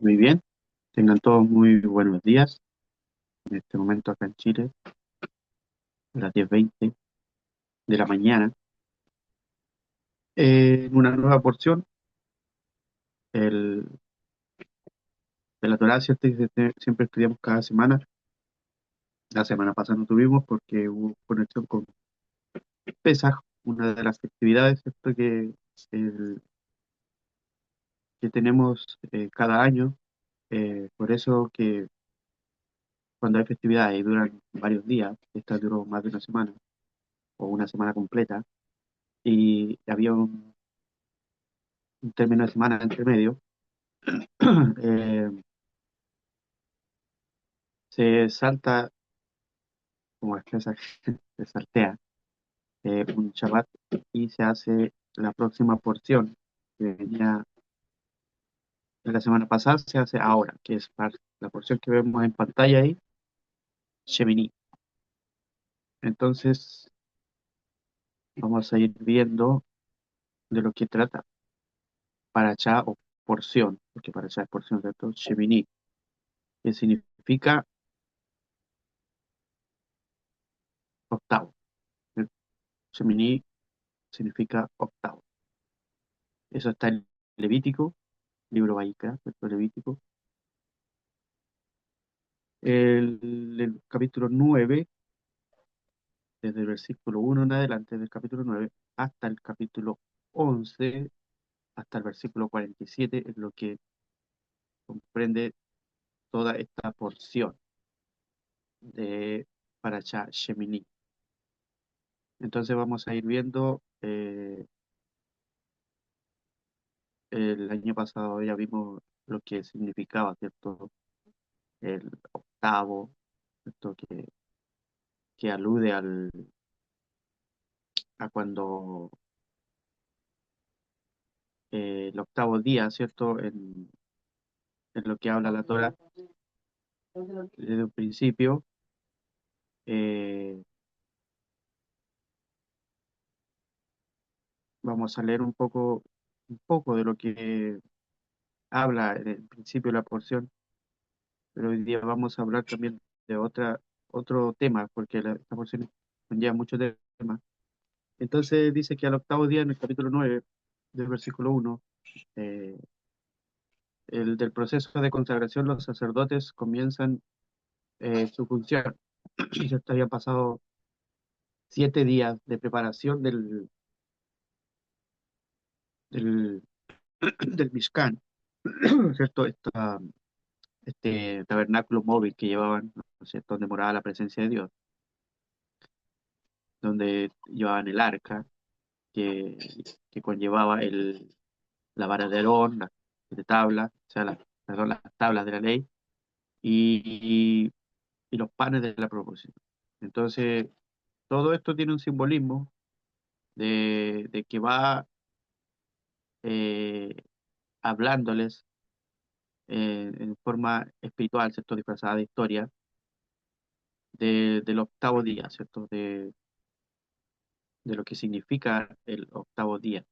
Muy bien, tengan todos muy buenos días. En este momento acá en Chile, a las 10:20 de la mañana, en una nueva porción el, de la Torá, ¿cierto? Que siempre estudiamos cada semana. La semana pasada no tuvimos porque hubo conexión con Pesaj, una de las festividades, ¿cierto? El- que tenemos cada año. Por eso que cuando hay festividades y duran varios días, esta duró más de una semana o una semana completa, y había un término de semana entre medio. eh, Se salta, como expresa, se saltea un Shabbat y se hace la próxima porción que venía de la semana pasada, se hace ahora, que es la porción que vemos en pantalla ahí, Shemini. Entonces, vamos a ir viendo de lo que trata Parashá o porción, porque Parashá es porción, ¿cierto? Shemini, que significa octavo. Shemini significa octavo. Eso está en Levítico, libro Vayikra, ¿cierto? Levítico. El capítulo 9 desde el versículo 1 en adelante del capítulo 9 hasta el capítulo 11 hasta el versículo 47 es lo que comprende toda esta porción de Parashá Shemini. Entonces vamos a ir viendo, el año pasado ya vimos lo que significaba, ¿cierto? El octavo, ¿cierto? Que alude a cuando el octavo día, ¿cierto? En lo que habla la Torá desde un principio. eh, Vamos a leer un poco de lo que habla en el principio de la porción, pero hoy día vamos a hablar también de otro tema, porque esta porción conlleva muchos temas. Entonces dice que al octavo día, en el capítulo 9 del versículo 1, eh, el del proceso de consagración, los sacerdotes comienzan su función. Ya habían pasado 7 días de preparación del, del Mishkan, ¿cierto? Este tabernáculo móvil que llevaban, ¿no es cierto?, donde moraba la presencia de Dios, donde llevaban el arca que, que conllevaba la vara de Aarón, las de tabla, o sea, perdón, las tablas de la ley y, y los panes de la proposición. Entonces, todo esto tiene un simbolismo de que va eh, hablándoles en forma espiritual, ¿cierto?, disfrazada de historia, del octavo día, ¿cierto?, de lo que significa el octavo día.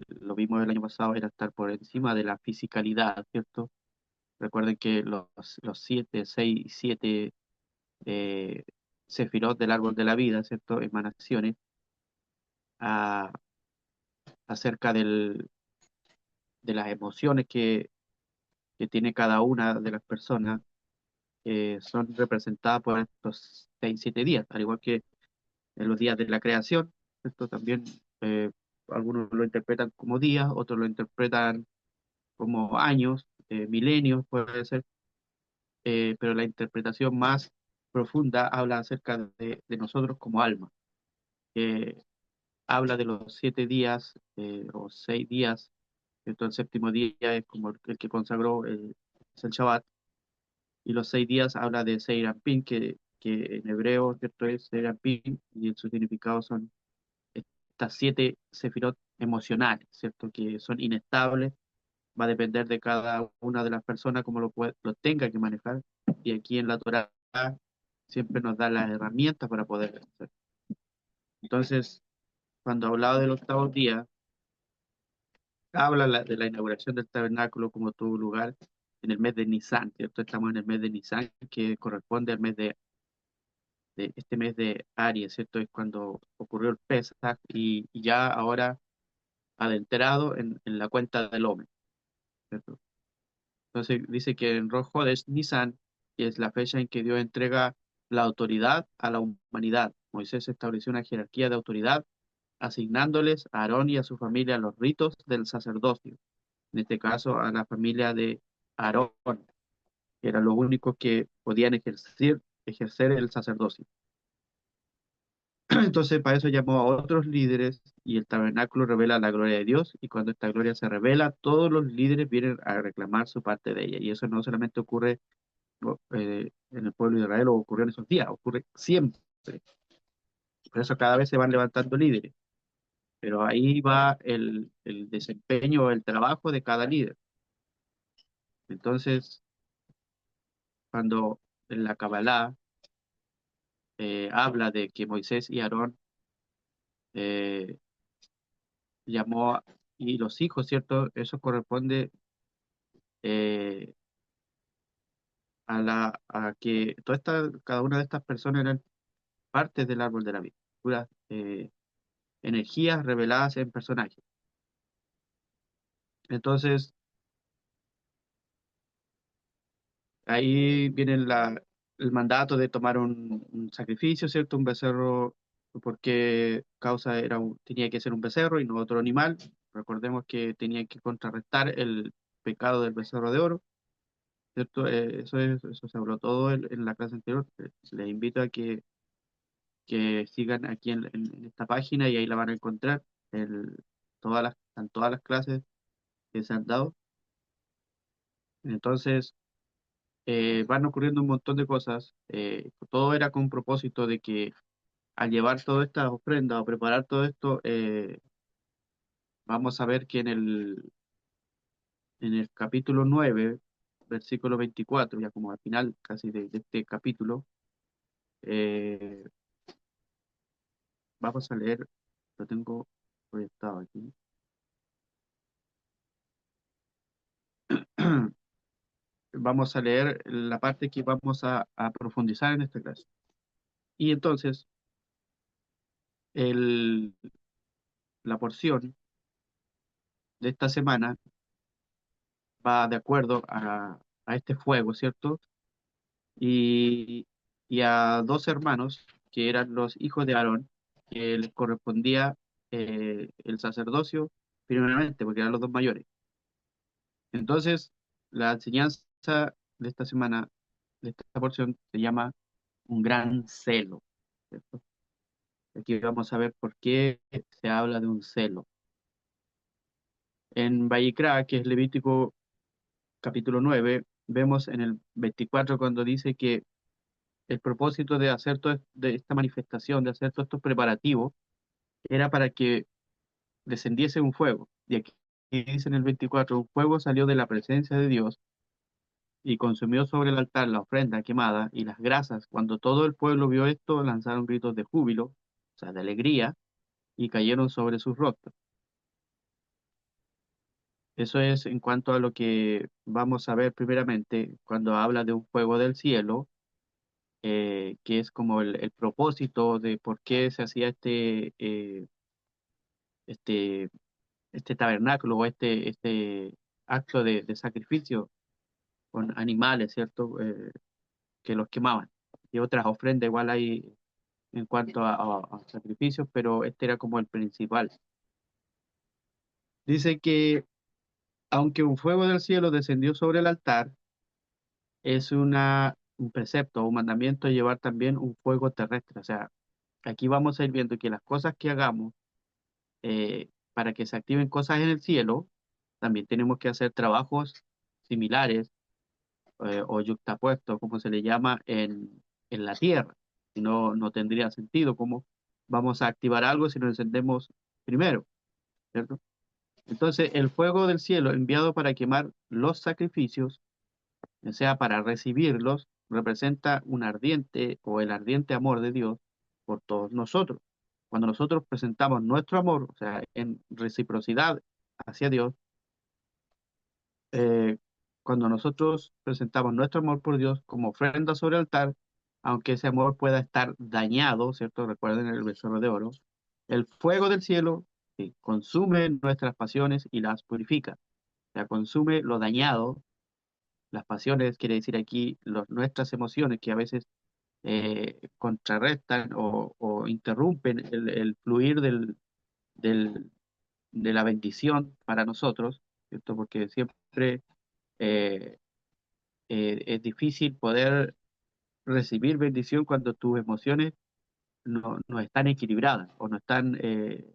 Lo vimos el año pasado, era estar por encima de la fisicalidad, ¿cierto? Recuerden que los siete, seis y siete eh, sefirot del árbol de la vida, ¿cierto? Emanaciones a- acerca de las emociones que tiene cada una de las personas, son representadas por estos 6, 7 días, al igual que en los días de la creación. Esto también, eh, algunos lo interpretan como días, otros lo interpretan como años, milenios, puede ser, pero la interpretación más profunda habla acerca de nosotros como alma, que habla de los 7 días o 6 días. Entonces el séptimo día es como el que consagró, es el Shabbat, y los 6 días habla de Seir Anpin, que en hebreo, ¿cierto?, es Seir Anpin, y en su significado son estas 7 sefirot emocionales, ¿cierto?, que son inestables. Va a depender de cada una de las personas cómo lo tenga que manejar, y aquí en la Torah siempre nos da las herramientas para poder hacer. Entonces, cuando hablaba del octavo día, habla de la inauguración del tabernáculo como tuvo lugar en el mes de Nisan, ¿cierto? Estamos en el mes de Nisan, que corresponde al mes de este mes de Aries, ¿cierto? Es cuando ocurrió el Pesaj y ya ahora adentrado en la cuenta del hombre, ¿cierto? Entonces dice que en Rosh Hodesh Nisan, que es la fecha en que Dios entrega la autoridad a la humanidad. Moisés estableció una jerarquía de autoridad, asignándoles a Aarón y a su familia los ritos del sacerdocio. En este caso, a la familia de Aarón, que eran los únicos que podían ejercer el sacerdocio. Entonces, para eso llamó a otros líderes y el tabernáculo revela la gloria de Dios y cuando esta gloria se revela, todos los líderes vienen a reclamar su parte de ella. Y eso no solamente ocurre en el pueblo de Israel o ocurrió en esos días, ocurre siempre. Por eso cada vez se van levantando líderes. Pero ahí va el desempeño, el trabajo de cada líder. Entonces, cuando en la Kabbalah habla de que Moisés y Aarón eh, llamó y los hijos, ¿cierto? Eso corresponde eh, a que cada una de estas personas eran partes del árbol de la vida, puras energías reveladas en personajes. Entonces, ahí viene el mandato de tomar un sacrificio, ¿cierto? Un becerro, porque tenía que ser un becerro y no otro animal. Recordemos que tenía que contrarrestar el pecado del becerro de oro, ¿cierto? Eso se habló todo en la clase anterior. Les invito a que sigan aquí en esta página y ahí la van a encontrar. El, están todas las clases que se han dado. Entonces, van ocurriendo un montón de cosas. Todo era con un propósito de que al llevar todas estas ofrendas o preparar todo esto, vamos a ver que en el capítulo 9 versículo 24 ya como al final casi de este capítulo, eh, vamos a leer, lo tengo proyectado aquí. Vamos a leer la parte que vamos a profundizar en esta clase. Y entonces, el, la porción de esta semana va de acuerdo a este fuego, ¿cierto? Y, y a dos hermanos que eran los hijos de Aarón, que les correspondía el sacerdocio primeramente, porque eran los dos mayores. Entonces, la enseñanza de esta semana, de esta porción, se llama un gran celo, ¿cierto? Aquí vamos a ver por qué se habla de un celo. En Vayikra, que es Levítico capítulo 9, vemos en el 24 cuando dice que el propósito de hacer de esta manifestación, de hacer todos estos preparativos, era para que descendiese un fuego. Y aquí dice en el 24, un fuego salió de la presencia de Dios y consumió sobre el altar la ofrenda quemada y las grasas. Cuando todo el pueblo vio esto, lanzaron gritos de júbilo, o sea, de alegría, y cayeron sobre sus rostros. Eso es en cuanto a lo que vamos a ver primeramente cuando habla de un fuego del cielo, que es como el propósito de por qué se hacía este, este tabernáculo o este acto de sacrificio con animales, ¿cierto? Que los quemaban. Y otras ofrendas igual hay en cuanto a sacrificios, pero este era como el principal. Dice que aunque un fuego del cielo descendió sobre el altar, es un precepto o un mandamiento llevar también un fuego terrestre. O sea, aquí vamos a ir viendo que las cosas que hagamos para que se activen cosas en el cielo, también tenemos que hacer trabajos similares o yuxtapuestos, como se le llama en la tierra. Si no, no tendría sentido cómo vamos a activar algo si lo encendemos primero, ¿cierto? Entonces, el fuego del cielo enviado para quemar los sacrificios, o sea, para recibirlos, representa un ardiente o el ardiente amor de Dios por todos nosotros. Cuando nosotros presentamos nuestro amor, o sea, en reciprocidad hacia Dios, eh, cuando nosotros presentamos nuestro amor por Dios como ofrenda sobre el altar, aunque ese amor pueda estar dañado, ¿cierto? Recuerden el becerro de oro, el fuego del cielo consume nuestras pasiones y las purifica. O sea, consume lo dañado, las pasiones, quiere decir aquí nuestras emociones que a veces contrarrestan o interrumpen el fluir del- de la bendición para nosotros, ¿cierto? Porque siempre eh, es difícil poder recibir bendición cuando tus emociones no están equilibradas o no están eh,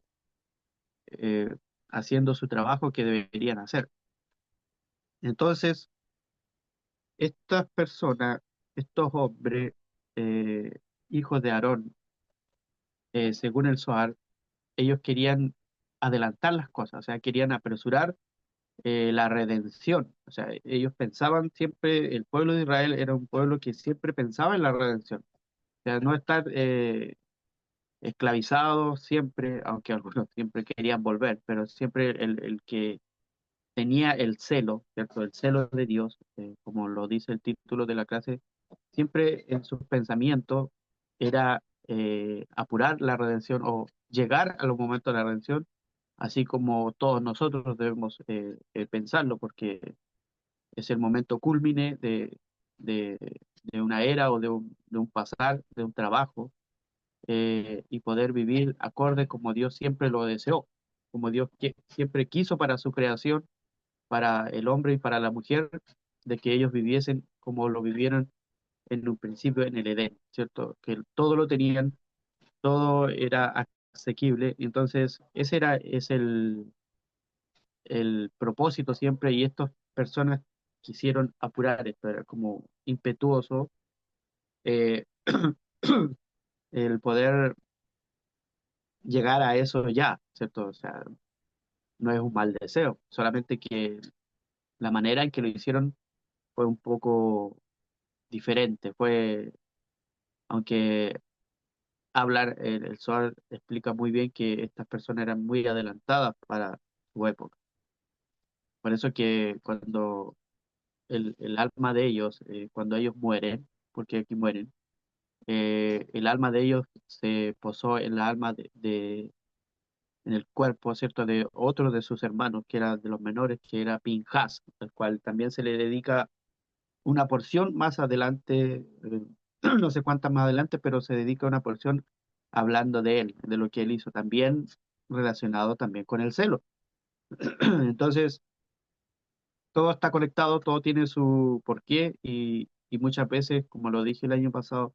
haciendo su trabajo que deberían hacer. Entonces, estas personas, estos hombres, hijos de Aarón, según el Zohar, ellos querían adelantar las cosas, o sea, querían apresurar la redención. O sea, ellos pensaban siempre, el pueblo de Israel era un pueblo que siempre pensaba en la redención. O sea, no estar esclavizados siempre, aunque algunos siempre querían volver, pero siempre el que tenía el celo, ¿cierto? El celo de Dios, como lo dice el título de la clase, siempre en sus pensamientos era apurar la redención o llegar a los momentos de la redención, así como todos nosotros debemos pensarlo, porque es el momento cúlmine de, de una era o de un pasar, de un trabajo, y poder vivir acorde como Dios siempre lo deseó, como Dios siempre quiso para su creación, para el hombre y para la mujer, de que ellos viviesen como lo vivieron en un principio en el Edén, ¿cierto? Que todo lo tenían, todo era asequible, entonces es el propósito siempre, y estas personas quisieron apurar esto, era como impetuoso eh, el poder llegar a eso ya, ¿cierto? O sea, no es un mal deseo, solamente que la manera en que lo hicieron fue un poco diferente, aunque hablar, el Zohar explica muy bien que estas personas eran muy adelantadas para su época. Por eso que cuando el alma de ellos, cuando ellos mueren, porque aquí mueren, el alma de ellos se posó en la alma en el cuerpo, ¿cierto?, de otro de sus hermanos, que era de los menores, que era Pinhas, al cual también se le dedica una porción más adelante, no sé cuántas más adelante, pero se dedica una porción hablando de él, de lo que él hizo, también relacionado también con el celo. Entonces, todo está conectado, todo tiene su porqué y muchas veces, como lo dije el año pasado,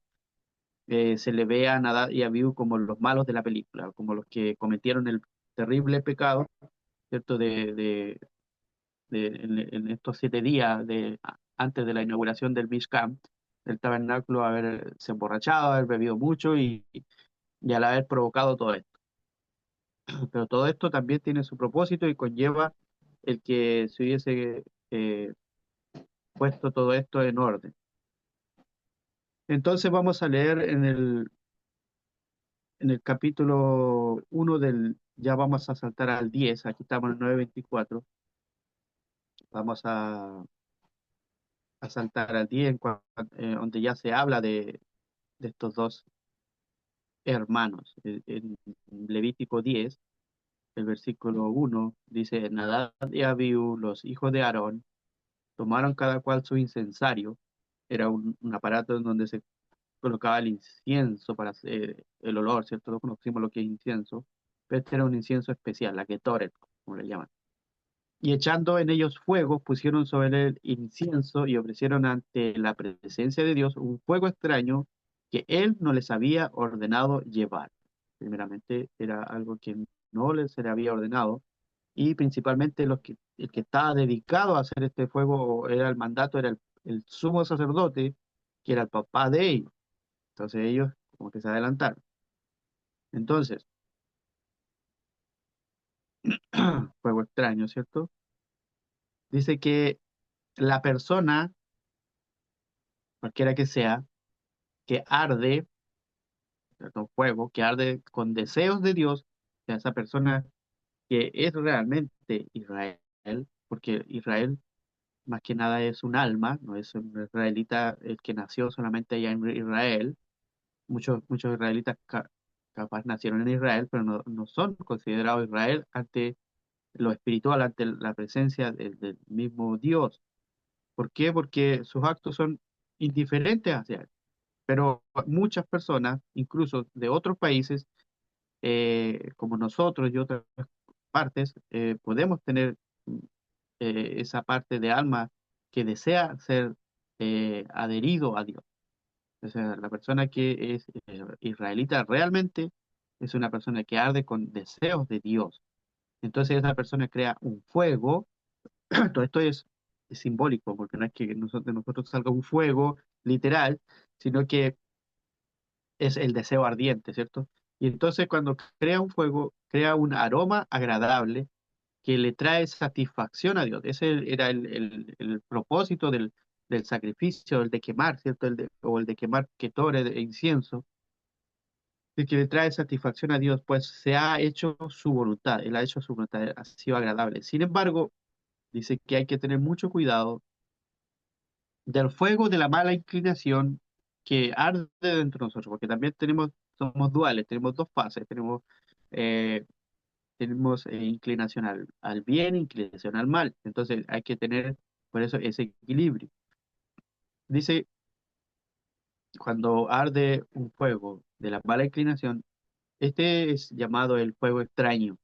se le ve a Nadab y a Abiú como los malos de la película, como los que cometieron el terrible pecado, ¿cierto? En estos 7 días antes de la inauguración del Mishkan, del tabernáculo, haberse emborrachado, haber bebido mucho y al haber provocado todo esto. Pero todo esto también tiene su propósito y conlleva el que se hubiese eh, puesto todo esto en orden. Entonces vamos a leer en el capítulo 1 ya vamos a saltar al 10, aquí estamos en el 9:24, vamos a saltar al 10 donde ya se habla de estos dos hermanos. En Levítico 10, el versículo 1 dice: Nadab y Abiú, los hijos de Aarón, tomaron cada cual su incensario. Era un aparato en donde se colocaba el incienso para hacer el olor, ¿cierto? Todos conocimos lo que es incienso, pero este era un incienso especial, la Ketoret, como le llaman. Y echando en ellos fuego, pusieron sobre el incienso y ofrecieron ante la presencia de Dios un fuego extraño que él no les había ordenado llevar. Primeramente era algo que no les se le había ordenado, y principalmente el que estaba dedicado a hacer este fuego era el mandato, era el sumo sacerdote, que era el papá de ellos. Entonces ellos como que se adelantaron. Entonces, fuego extraño, ¿cierto? Dice que la persona, cualquiera que sea, que arde, ¿cierto? Fuego, que arde con deseos de Dios, o sea, esa persona que es realmente Israel, porque Israel más que nada es un alma, no es un israelita el que nació solamente allá en Israel. Muchos israelitas capaz nacieron en Israel, pero no son considerados Israel ante lo espiritual, ante la presencia del mismo Dios. ¿Por qué? Porque sus actos son indiferentes hacia él. Pero muchas personas, incluso de otros países, como nosotros y otras partes, podemos tener esa parte de alma que desea ser adherido a Dios. O sea, la persona que es israelita realmente es una persona que arde con deseos de Dios. Entonces esa persona crea un fuego. Todo esto es simbólico, porque no es que de nosotros salga un fuego literal, sino que es el deseo ardiente, ¿cierto? Y entonces cuando crea un fuego, crea un aroma agradable que le trae satisfacción a Dios. Ese era el propósito del sacrificio, el de quemar, ¿cierto? O el de quemar quetores e incienso, el que le trae satisfacción a Dios, pues se ha hecho su voluntad, él ha hecho su voluntad, ha sido agradable. Sin embargo, dice que hay que tener mucho cuidado del fuego de la mala inclinación que arde dentro de nosotros, porque también somos duales, tenemos dos fases, eh, tenemos inclinación al bien, inclinación al mal. Entonces hay que tener por eso ese equilibrio. Dice, cuando arde un fuego de la mala inclinación, este es llamado el fuego extraño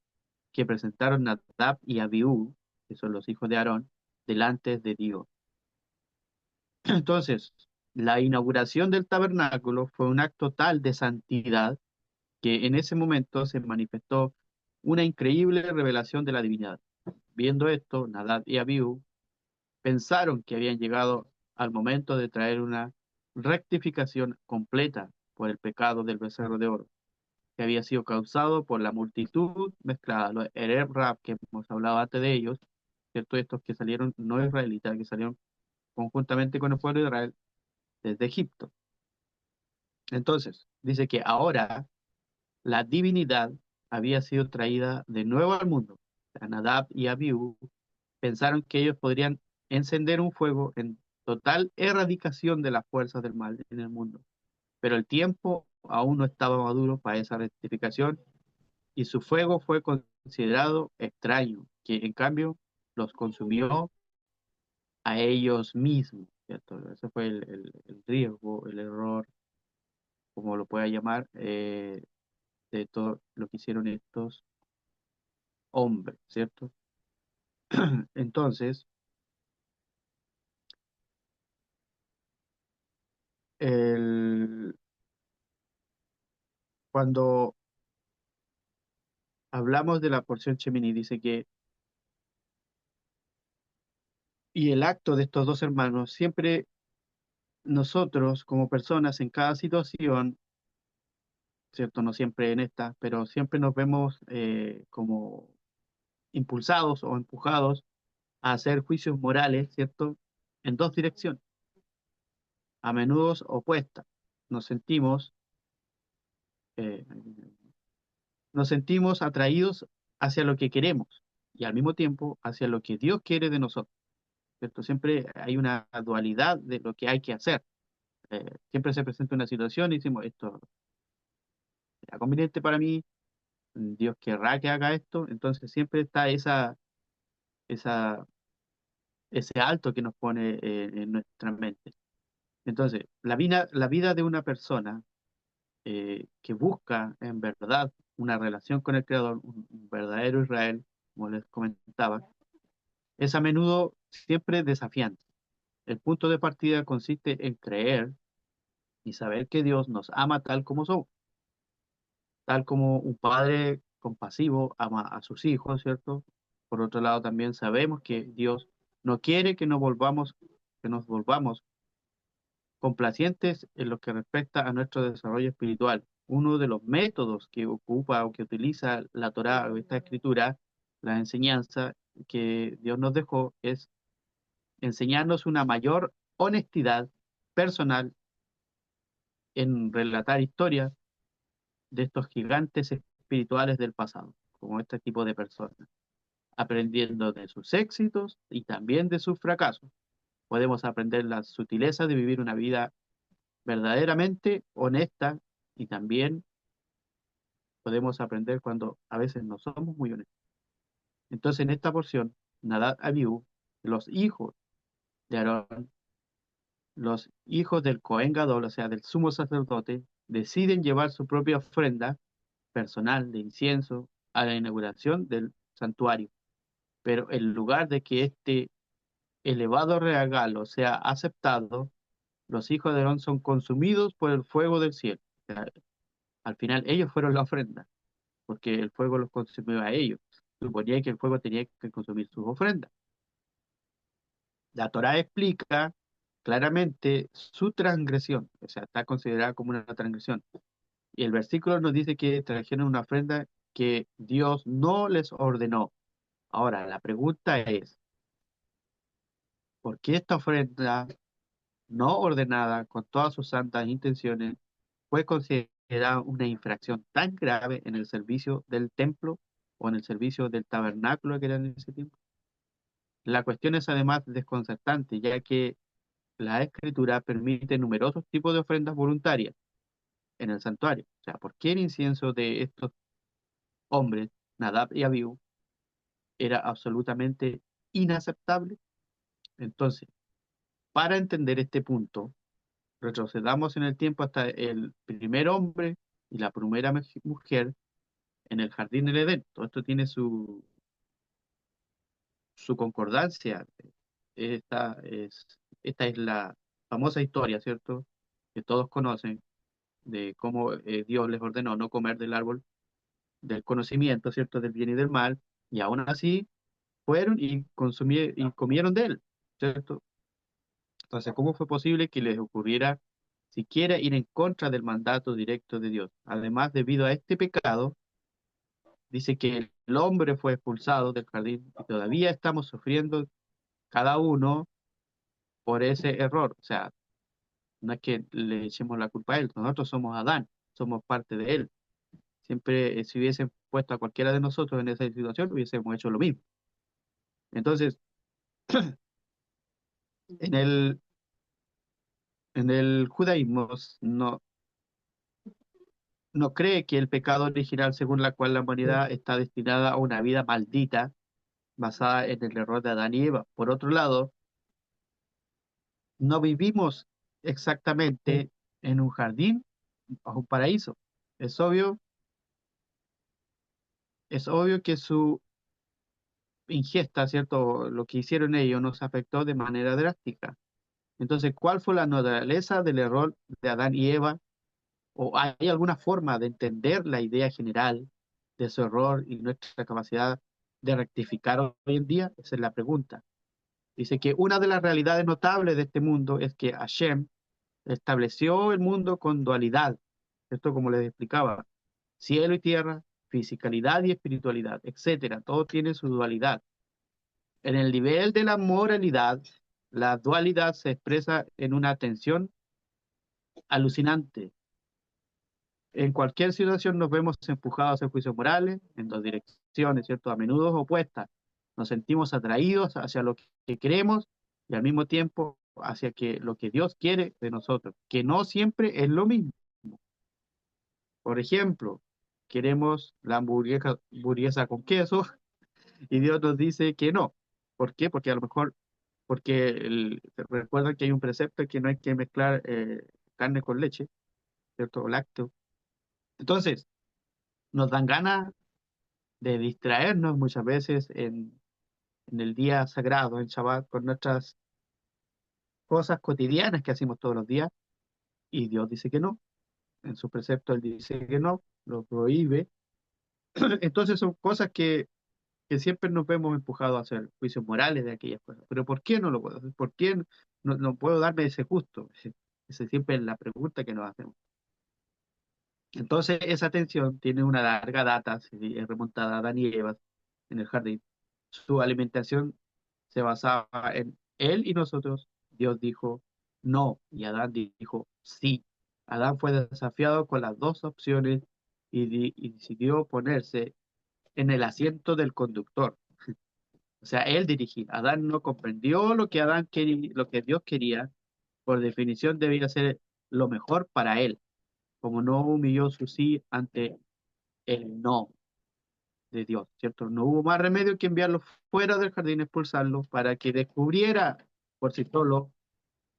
que presentaron Nadab y Abiú, que son los hijos de Aarón, delante de Dios. Entonces, la inauguración del tabernáculo fue un acto tal de santidad que en ese momento se manifestó una increíble revelación de la divinidad. Viendo esto, Nadab y Abiú pensaron que habían llegado al momento de traer una rectificación completa por el pecado del becerro de oro, que había sido causado por la multitud mezclada, los Ereb Rab, que hemos hablado antes de ellos, ¿cierto? Estos que salieron no israelitas, que salieron conjuntamente con el pueblo de Israel desde Egipto. Entonces, dice que ahora la divinidad había sido traída de nuevo al mundo. Nadab y Abiú pensaron que ellos podrían encender un fuego en total erradicación de las fuerzas del mal en el mundo. Pero el tiempo aún no estaba maduro para esa rectificación y su fuego fue considerado extraño, que en cambio los consumió a ellos mismos, ¿cierto? Ese fue el riesgo, el error, como lo pueda llamar, de todo lo que hicieron estos hombres, ¿cierto? Entonces, el, cuando hablamos de la porción Chemini, dice que, y el acto de estos dos hermanos, siempre nosotros como personas en cada situación, ¿cierto? No siempre en esta, pero siempre nos vemos como impulsados o empujados a hacer juicios morales, ¿cierto? En dos direcciones, a menudo opuestas. Nos sentimos, eh, nos sentimos atraídos hacia lo que queremos y al mismo tiempo hacia lo que Dios quiere de nosotros, ¿cierto? Siempre hay una dualidad de lo que hay que hacer. Siempre se presenta una situación y decimos, esto es conveniente para mí, Dios querrá que haga esto, entonces siempre está esa, ese alto que nos pone en nuestra mente. Entonces, la vida de una persona que busca en verdad una relación con el Creador, un verdadero Israel, como les comentaba, es a menudo siempre desafiante. El punto de partida consiste en creer y saber que Dios nos ama tal como somos, tal como un padre compasivo ama a sus hijos, ¿cierto? Por otro lado, también sabemos que Dios no quiere que nos volvamos complacientes en lo que respecta a nuestro desarrollo espiritual. Uno de los métodos que ocupa o que utiliza la Torá o esta escritura, la enseñanza que Dios nos dejó, es enseñarnos una mayor honestidad personal en relatar historias de estos gigantes espirituales del pasado, como este tipo de personas. aprendiendo de sus éxitos y también de sus fracasos. Podemos aprender la sutileza de vivir una vida verdaderamente honesta y también podemos aprender cuando a veces no somos muy honestos. Entonces, en esta porción, Nadab y Abiú, los hijos de Aarón, los hijos del Cohen Gadol, o sea, del sumo sacerdote, deciden llevar su propia ofrenda personal de incienso a la inauguración del santuario. Pero en lugar de que este elevado regalo sea aceptado, los hijos de Aarón son consumidos por el fuego del cielo. O sea, al final ellos fueron la ofrenda, porque el fuego los consumió a ellos. Suponía que el fuego tenía que consumir sus ofrendas. La Torá explica claramente su transgresión, o sea, está considerada como una transgresión. Y el versículo nos dice que trajeron una ofrenda que Dios no les ordenó. Ahora, la pregunta es, ¿por qué esta ofrenda no ordenada con todas sus santas intenciones fue considerada una infracción tan grave en el servicio del templo o en el servicio del tabernáculo que era en ese tiempo? La cuestión es además desconcertante, ya que la escritura permite numerosos tipos de ofrendas voluntarias en el santuario. O sea, ¿por qué el incienso de estos hombres, Nadab y Abiú, era absolutamente inaceptable? Entonces, para entender este punto, retrocedamos en el tiempo hasta el primer hombre y la primera mujer en el jardín del Edén. Todo esto tiene su concordancia. Esta es la famosa historia, ¿cierto? Que todos conocen de cómo Dios les ordenó no comer del árbol del conocimiento, ¿cierto? Del bien y del mal, y aún así fueron y comieron de él, ¿cierto? Entonces, ¿cómo fue posible que les ocurriera siquiera ir en contra del mandato directo de Dios? Además, debido a este pecado, dice que el hombre fue expulsado del jardín y todavía estamos sufriendo cada uno por ese error. O sea, no es que le echemos la culpa a él, nosotros somos Adán, somos parte de él. Siempre, si hubiesen puesto a cualquiera de nosotros en esa situación, hubiésemos hecho lo mismo. Entonces, en el judaísmo no cree que el pecado original según la cual la humanidad está destinada a una vida maldita basada en el error de Adán y Eva. Por otro lado, no vivimos exactamente en un jardín o un paraíso. Es obvio, es obvio que su ingesta, ¿cierto? Lo que hicieron ellos nos afectó de manera drástica. Entonces, ¿cuál fue la naturaleza del error de Adán y Eva? ¿O hay alguna forma de entender la idea general de su error y nuestra capacidad de rectificar hoy en día? Esa es la pregunta. Dice que una de las realidades notables de este mundo es que Hashem estableció el mundo con dualidad. Esto como les explicaba, cielo y tierra, fisicalidad y espiritualidad, etcétera. Todo tiene su dualidad. En el nivel de la moralidad, la dualidad se expresa en una tensión alucinante. En cualquier situación nos vemos empujados hacia juicios morales en dos direcciones, ¿cierto? A menudo opuestas. Nos sentimos atraídos hacia lo que queremos y al mismo tiempo hacia lo que Dios quiere de nosotros, que no siempre es lo mismo. Por ejemplo, queremos la hamburguesa con queso y Dios nos dice que no. ¿Por qué? Porque a lo mejor, recuerdan que hay un precepto que no hay que mezclar carne con leche, ¿cierto? O lácteo. Entonces, nos dan ganas de distraernos muchas veces en el día sagrado, en Shabbat, con nuestras cosas cotidianas que hacemos todos los días, y Dios dice que no. En su precepto Él dice que no, lo prohíbe. Entonces son cosas que siempre nos vemos empujados a hacer juicios morales de aquellas cosas. Pero ¿por qué no lo puedo hacer? ¿Por qué no puedo darme ese gusto? Esa siempre es la pregunta que nos hacemos. Entonces esa tensión tiene una larga data, es remontada a Adán y Eva en el jardín. Su alimentación se basaba en él y nosotros. Dios dijo no y Adán dijo sí. Adán fue desafiado con las dos opciones y decidió ponerse en el asiento del conductor. O sea, él dirigía. Adán no comprendió lo que Adán quería, lo que Dios quería. Por definición debía ser lo mejor para él, como no humilló su sí ante el no de Dios, ¿cierto? No hubo más remedio que enviarlo fuera del jardín, expulsarlo, para que descubriera por sí solo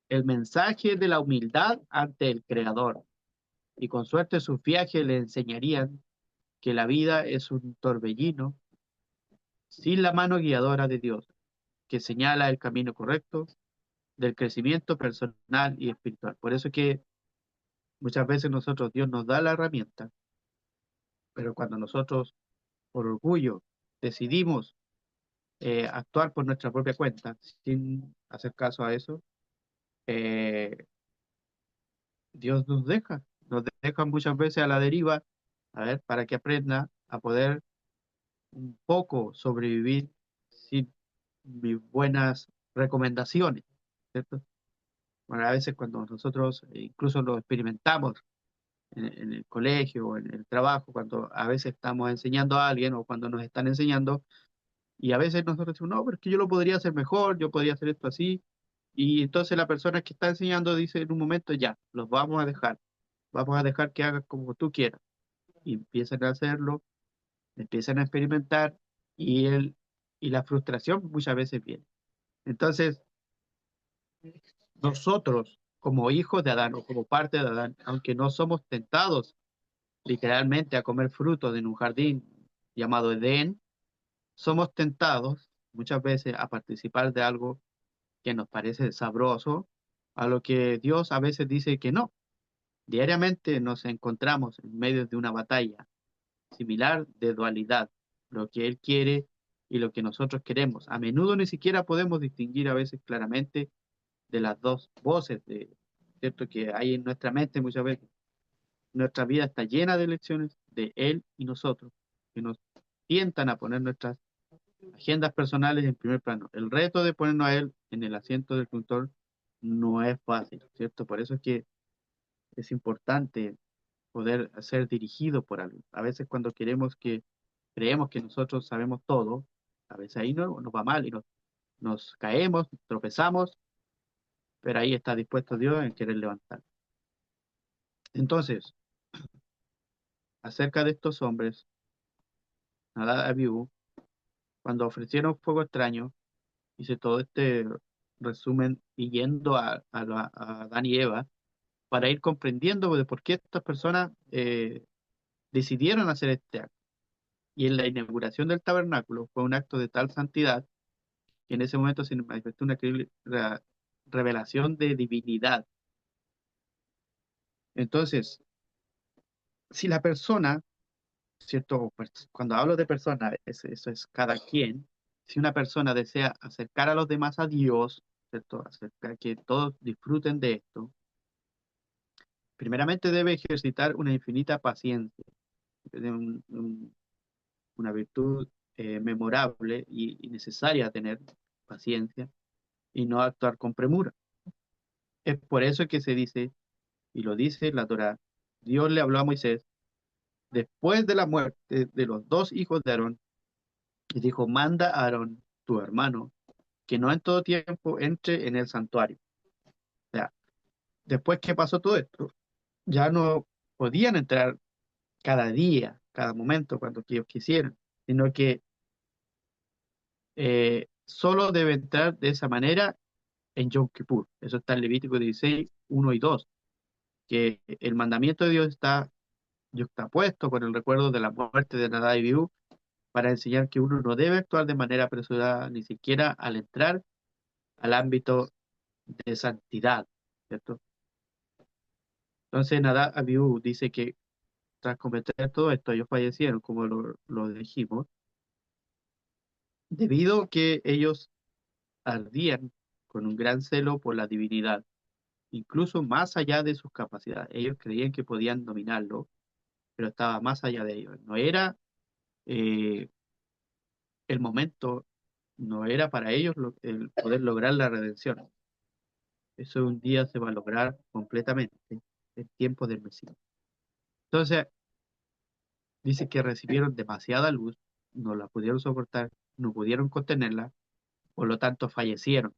el mensaje de la humildad ante el Creador. Y con suerte sus viajes le enseñarían que la vida es un torbellino sin la mano guiadora de Dios, que señala el camino correcto del crecimiento personal y espiritual. Por eso es que muchas veces nosotros, Dios nos da la herramienta, pero cuando nosotros, por orgullo, decidimos actuar por nuestra propia cuenta, sin hacer caso a eso, eh, Dios nos deja muchas veces a la deriva, a ver, para que aprenda a poder un poco sobrevivir sin mis buenas recomendaciones, ¿cierto? Bueno, a veces cuando nosotros incluso lo experimentamos en el colegio o en el trabajo, cuando a veces estamos enseñando a alguien o cuando nos están enseñando, y a veces nosotros decimos, no, pero es que yo lo podría hacer mejor, yo podría hacer esto así, y entonces la persona que está enseñando dice en un momento, ya, los vamos a dejar que hagan como tú quieras, y empiezan a hacerlo, empiezan a experimentar, y, y la frustración muchas veces viene. Entonces, nosotros, como hijos de Adán o como parte de Adán, aunque no somos tentados literalmente a comer frutos en un jardín llamado Edén, somos tentados muchas veces a participar de algo que nos parece sabroso, a lo que Dios a veces dice que no. Diariamente nos encontramos en medio de una batalla similar de dualidad, lo que Él quiere y lo que nosotros queremos. A menudo ni siquiera podemos distinguir a veces claramente de las dos voces, ¿cierto? Que hay en nuestra mente muchas veces. Nuestra vida está llena de lecciones de Él y nosotros, que nos tientan a poner nuestras agendas personales en primer plano. El reto de ponernos a Él en el asiento del conductor no es fácil, ¿cierto? Por eso es que es importante poder ser dirigido por alguien. A veces cuando creemos que nosotros sabemos todo, a veces ahí no, nos va mal y nos caemos, tropezamos, pero ahí está dispuesto Dios en querer levantar. Entonces, acerca de estos hombres, Nadab y Abiú, cuando ofrecieron fuego extraño, hice todo este resumen y yendo a Adán y Eva para ir comprendiendo de por qué estas personas decidieron hacer este acto. Y en la inauguración del tabernáculo fue un acto de tal santidad que en ese momento se manifestó una increíble revelación de divinidad. Entonces, si la persona, ¿cierto? Pues, cuando hablo de persona, eso es cada quien. Si una persona desea acercar a los demás a Dios, ¿cierto? Acercar que todos disfruten de esto, primeramente debe ejercitar una infinita paciencia, una virtud memorable y necesaria tener paciencia y no actuar con premura. Es por eso que se dice, y lo dice la Torá, Dios le habló a Moisés después de la muerte de los dos hijos de Aarón y dijo, manda a Aarón, tu hermano, que no en todo tiempo entre en el santuario. O sea, después que pasó todo esto, ya no podían entrar cada día, cada momento, cuando ellos quisieran, sino que solo debe entrar de esa manera en Yom Kippur. Eso está en Levítico 16, 1 y 2, que el mandamiento de Dios está yuxtapuesto con el recuerdo de la muerte de Nadab y Abiú para enseñar que uno no debe actuar de manera apresurada, ni siquiera al entrar al ámbito de santidad, ¿cierto? Entonces Nadab y Abiú dice que tras cometer todo esto, ellos fallecieron, como lo dijimos, debido a que ellos ardían con un gran celo por la divinidad, incluso más allá de sus capacidades. Ellos creían que podían dominarlo, pero estaba más allá de ellos. No era eh, el momento, no era para ellos el poder lograr la redención. Eso un día se va a lograr completamente, el tiempo del Mesías. Entonces, dice que recibieron demasiada luz, no la pudieron soportar, no pudieron contenerla, por lo tanto fallecieron.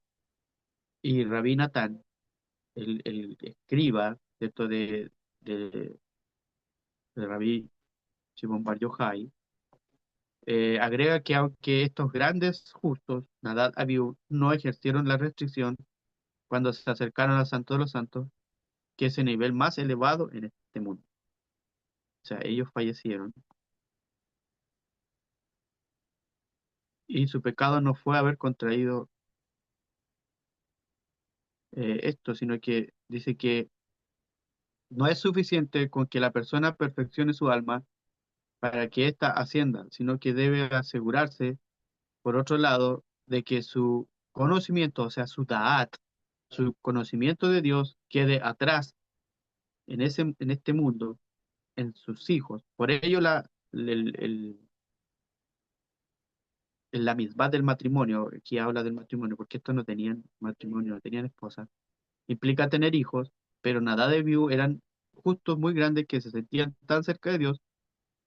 Y Rabí Natán, el escriba, ¿cierto? De, de Rabí Shimon Bar Yochai, agrega que aunque estos grandes justos, Nadab y Abiú, no ejercieron la restricción cuando se acercaron al Santo de los Santos, que es el nivel más elevado en este mundo. O sea, ellos fallecieron y su pecado no fue haber contraído esto, sino que dice que no es suficiente con que la persona perfeccione su alma para que ésta ascienda, sino que debe asegurarse, por otro lado, de que su conocimiento, o sea, su da'at, su conocimiento de Dios, quede atrás en este mundo, en sus hijos. Por ello, la misma del matrimonio, que habla del matrimonio, porque estos no tenían matrimonio, no tenían esposa, implica tener hijos, pero nada de viu eran justos muy grandes que se sentían tan cerca de Dios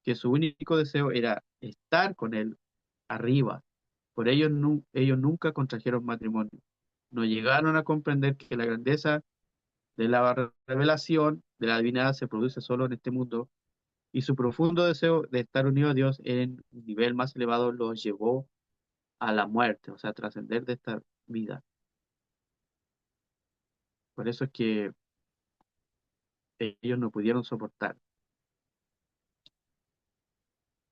que su único deseo era estar con Él arriba. Por ello, ellos nunca contrajeron matrimonio. No llegaron a comprender que la grandeza de la revelación de la divinidad se produce solo en este mundo y su profundo deseo de estar unido a Dios en un nivel más elevado los llevó a la muerte, o sea, a trascender de esta vida. Por eso es que ellos no pudieron soportar.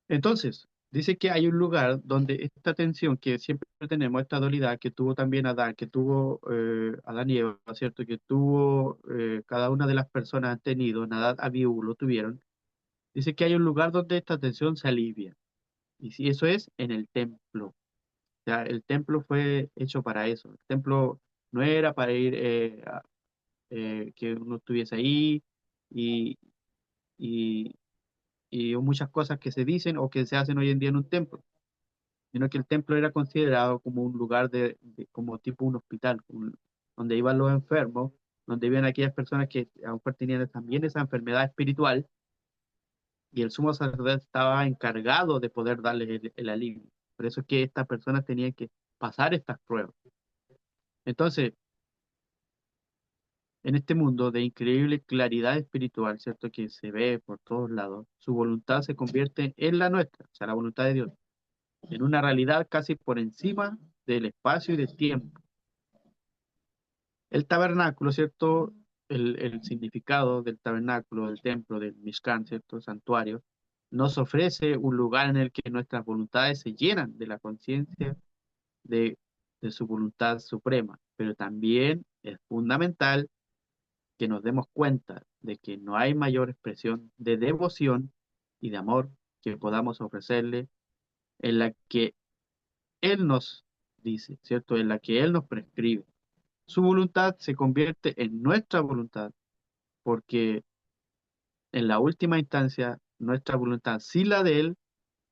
Entonces, dice que hay un lugar donde esta tensión que siempre tenemos, esta dualidad que tuvo también Adán, que tuvo Adán y Eva, ¿cierto? Que tuvo cada una de las personas han tenido, Nadab, Abiú, lo tuvieron. Dice que hay un lugar donde esta tensión se alivia. Y si eso es en el templo. O sea, el templo fue hecho para eso. El templo no era para ir que uno estuviese ahí y, y, y muchas cosas que se dicen o que se hacen hoy en día en un templo, sino que el templo era considerado como un lugar como tipo un hospital, donde iban los enfermos, donde vivían aquellas personas que a lo mejor tenían también esa enfermedad espiritual, y el sumo sacerdote estaba encargado de poder darles el alivio. Por eso es que estas personas tenían que pasar estas pruebas. Entonces, en este mundo de increíble claridad espiritual, ¿cierto? Que se ve por todos lados, su voluntad se convierte en la nuestra, o sea, la voluntad de Dios, en una realidad casi por encima del espacio y del tiempo. El tabernáculo, ¿cierto? El significado del tabernáculo, del templo, del Mishkan, ¿cierto? Santuario, nos ofrece un lugar en el que nuestras voluntades se llenan de la conciencia de, de su voluntad suprema, pero también es fundamental que nos demos cuenta de que no hay mayor expresión de devoción y de amor que podamos ofrecerle en la que Él nos dice, ¿cierto? En la que Él nos prescribe. Su voluntad se convierte en nuestra voluntad, porque en la última instancia, nuestra voluntad, si la de Él,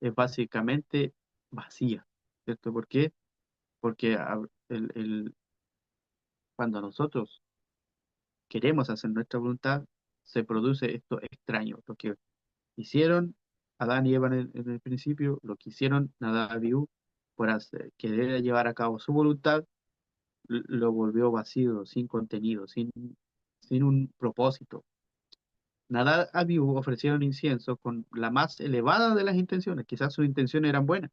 es básicamente vacía, ¿cierto? ¿Por qué? Porque cuando nosotros queremos hacer nuestra voluntad, se produce esto extraño, lo que hicieron Adán y Eva en el principio, lo que hicieron Nadab y Abiú por querer llevar a cabo su voluntad, lo volvió vacío, sin contenido, sin un propósito. Nadab y Abiú ofrecieron incienso con la más elevada de las intenciones, quizás sus intenciones eran buenas.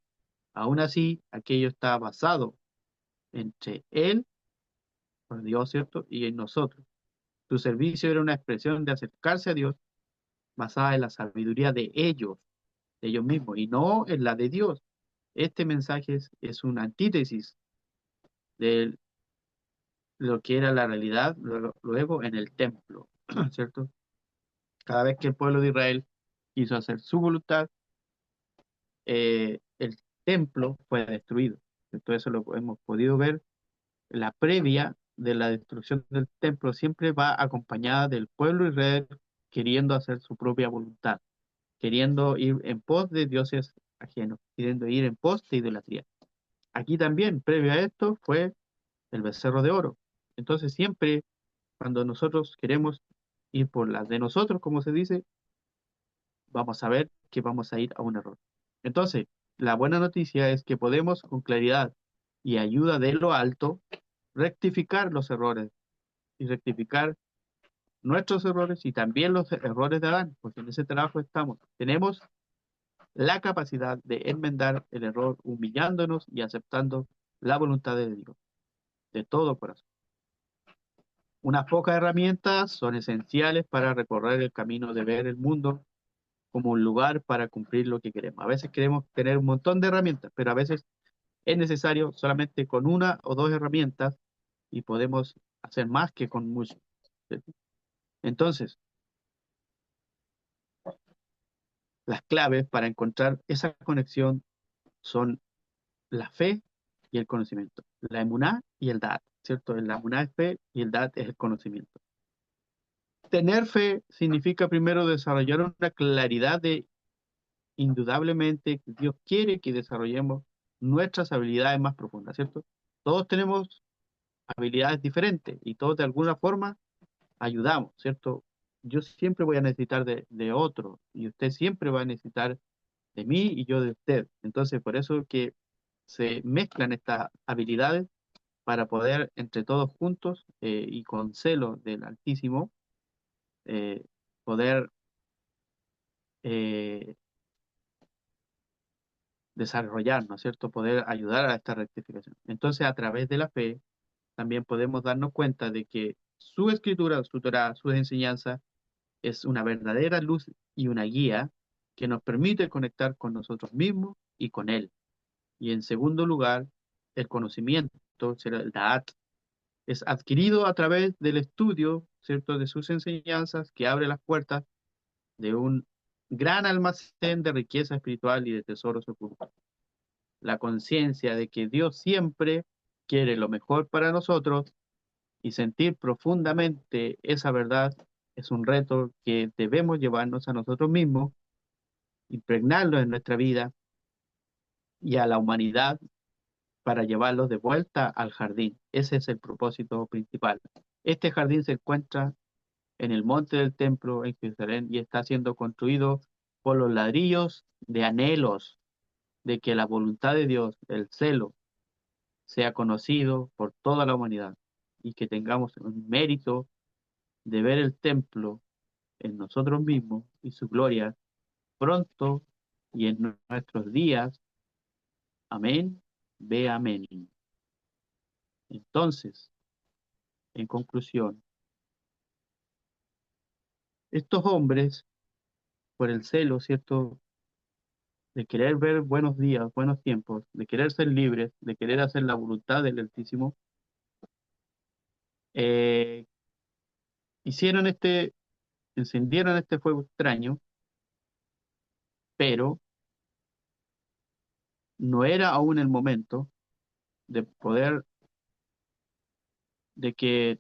Aún así, aquello está basado entre él, por Dios, ¿cierto? Y en nosotros. Su servicio era una expresión de acercarse a Dios basada en la sabiduría de ellos mismos, y no en la de Dios. Este mensaje es una antítesis de lo que era la realidad luego en el templo, ¿cierto? Cada vez que el pueblo de Israel quiso hacer su voluntad, el templo fue destruido. Todo eso lo hemos podido ver. La previa de la destrucción del templo siempre va acompañada del pueblo de Israel queriendo hacer su propia voluntad, queriendo ir en pos de dioses ajenos, queriendo ir en pos de idolatría. Aquí también, previo a esto, fue el becerro de oro. Entonces, siempre cuando nosotros queremos ir por las de nosotros, como se dice, vamos a ver que vamos a ir a un error. Entonces, la buena noticia es que podemos con claridad y ayuda de lo alto rectificar los errores y rectificar nuestros errores y también los errores de Adán, porque en ese trabajo estamos. Tenemos la capacidad de enmendar el error humillándonos y aceptando la voluntad de Dios de todo corazón. Unas pocas herramientas son esenciales para recorrer el camino de ver el mundo como un lugar para cumplir lo que queremos. A veces queremos tener un montón de herramientas, pero a veces es necesario solamente con una o dos herramientas y podemos hacer más que con muchas. ¿Cierto? Entonces, las claves para encontrar esa conexión son la fe y el conocimiento. La emuná y el da'at, ¿cierto? La emuná es fe y el da'at es el conocimiento. Tener fe significa primero desarrollar una claridad de indudablemente que Dios quiere que desarrollemos nuestras habilidades más profundas, ¿cierto? Todos tenemos habilidades diferentes y todos de alguna forma ayudamos, ¿cierto? Yo siempre voy a necesitar de otro y usted siempre va a necesitar de mí y yo de usted. Entonces, por eso que se mezclan estas habilidades para poder entre todos juntos y con celo del Altísimo eh, poder eh, desarrollar, ¿no es cierto? Poder ayudar a esta rectificación. Entonces, a través de la fe, también podemos darnos cuenta de que su escritura, su Torá, sus enseñanzas es una verdadera luz y una guía que nos permite conectar con nosotros mismos y con Él. Y en segundo lugar, el conocimiento, será el Da'at, es adquirido a través del estudio, ¿cierto?, de sus enseñanzas que abre las puertas de un gran almacén de riqueza espiritual y de tesoros ocultos. La conciencia de que Dios siempre quiere lo mejor para nosotros y sentir profundamente esa verdad es un reto que debemos llevarnos a nosotros mismos, impregnarlo en nuestra vida y a la humanidad para llevarlos de vuelta al jardín. Ese es el propósito principal. Este jardín se encuentra en el monte del templo en Jerusalén y está siendo construido por los ladrillos de anhelos de que la voluntad de Dios, el celo, sea conocido por toda la humanidad y que tengamos un mérito de ver el templo en nosotros mismos y su gloria pronto y en nuestros días. Amén. Ve amén. Entonces, en conclusión, estos hombres, por el celo, ¿cierto?, de querer ver buenos días, buenos tiempos, de querer ser libres, de querer hacer la voluntad del Altísimo, eh, hicieron encendieron este fuego extraño, pero no era aún el momento de poder, de que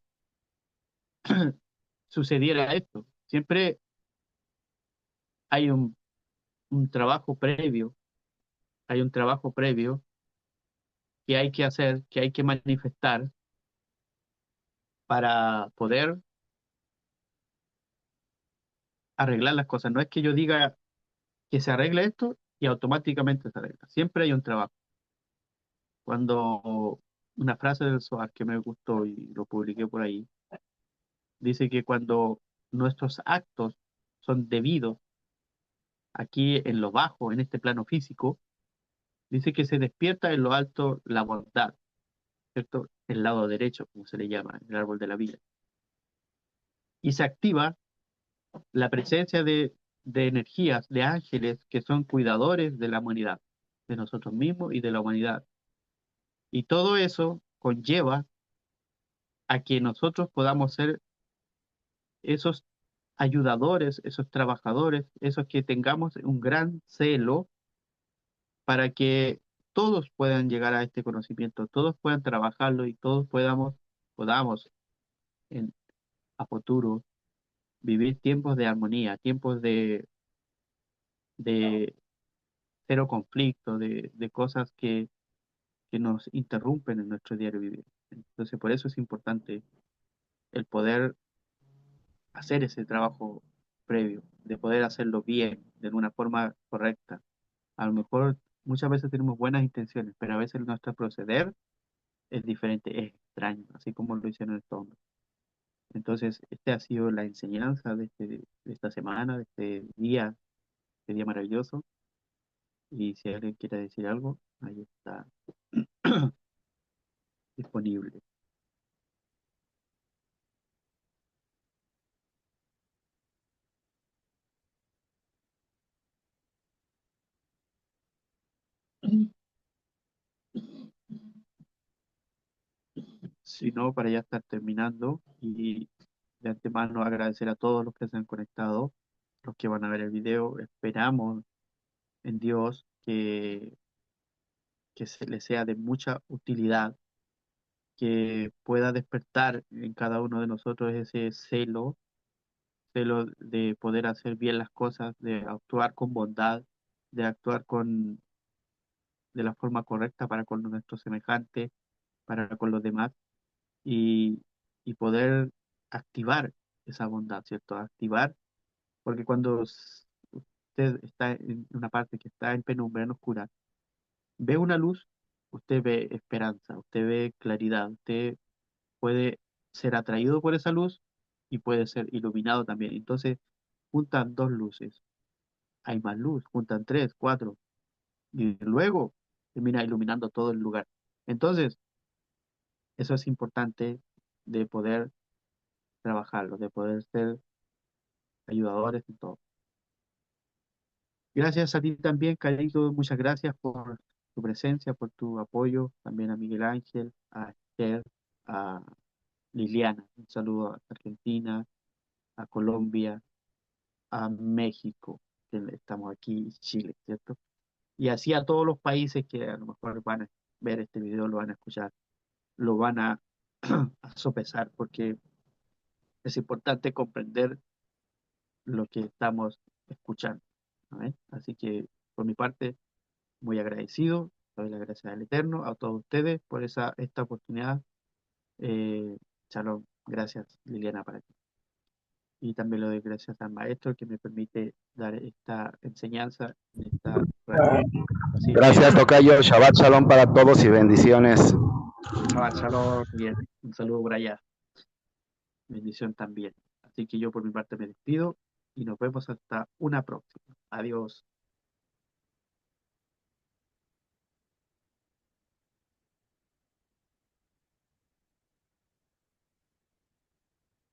sucediera esto. Siempre hay un trabajo previo, hay un trabajo previo que hay que hacer, que hay que manifestar para poder arreglar las cosas. No es que yo diga que se arregle esto y automáticamente se arregla. Siempre hay un trabajo. Cuando una frase del Zohar que me gustó y lo publiqué por ahí, dice que cuando nuestros actos son debidos aquí en lo bajo, en este plano físico, dice que se despierta en lo alto la bondad, ¿cierto? El lado derecho, como se le llama, el árbol de la vida. Y se activa la presencia de energías, de ángeles que son cuidadores de la humanidad, de nosotros mismos y de la humanidad. Y todo eso conlleva a que nosotros podamos ser esos ayudadores, esos trabajadores, esos que tengamos un gran celo para que todos puedan llegar a este conocimiento, todos puedan trabajarlo y todos podamos en, a futuro vivir tiempos de armonía, tiempos de cero conflicto, de cosas que nos interrumpen en nuestro diario vivir. Entonces, por eso es importante el poder hacer ese trabajo previo, de poder hacerlo bien, de una forma correcta. A lo mejor Muchas veces tenemos buenas intenciones, pero a veces nuestro proceder es diferente, es extraño, así como lo hicieron estos hombres. Entonces, esta ha sido la enseñanza de esta semana, de este día maravilloso. Y si alguien quiere decir algo, ahí está disponible. Si no, para ya estar terminando y de antemano agradecer a todos los que se han conectado, los que van a ver el video. Esperamos en Dios que se les sea de mucha utilidad, que pueda despertar en cada uno de nosotros ese celo de poder hacer bien las cosas, de actuar con bondad, de actuar de la forma correcta para con nuestros semejantes, para con los demás y, y poder activar esa bondad, ¿cierto? Activar, porque cuando usted está en una parte que está en penumbra, en oscura, ve una luz, usted ve esperanza, usted ve claridad, usted puede ser atraído por esa luz y puede ser iluminado también. Entonces, juntan dos luces, hay más luz, juntan tres, cuatro, y luego termina iluminando todo el lugar. Entonces, eso es importante de poder trabajarlo, de poder ser ayudadores en todo. Gracias a ti también, Carito, muchas gracias por tu presencia, por tu apoyo, también a Miguel Ángel, a Esther, a Liliana. Un saludo a Argentina, a Colombia, a México, que estamos aquí, y Chile, ¿cierto? Y así a todos los países que a lo mejor van a ver este video, lo van a escuchar, lo van a sopesar, porque es importante comprender lo que estamos escuchando. ¿No? Así que, por mi parte, muy agradecido, doy las gracias al Eterno, a todos ustedes por esta oportunidad. Eh, Shalom, gracias Liliana para ti. Y también le doy gracias al maestro que me permite dar esta enseñanza en esta radio. Así que, Gracias, Tocayo. Shabbat Shalom para todos y bendiciones. Shabbat Shalom, bien, un saludo por allá, bendición también. Así que yo por mi parte me despido y nos vemos hasta una próxima. Adiós.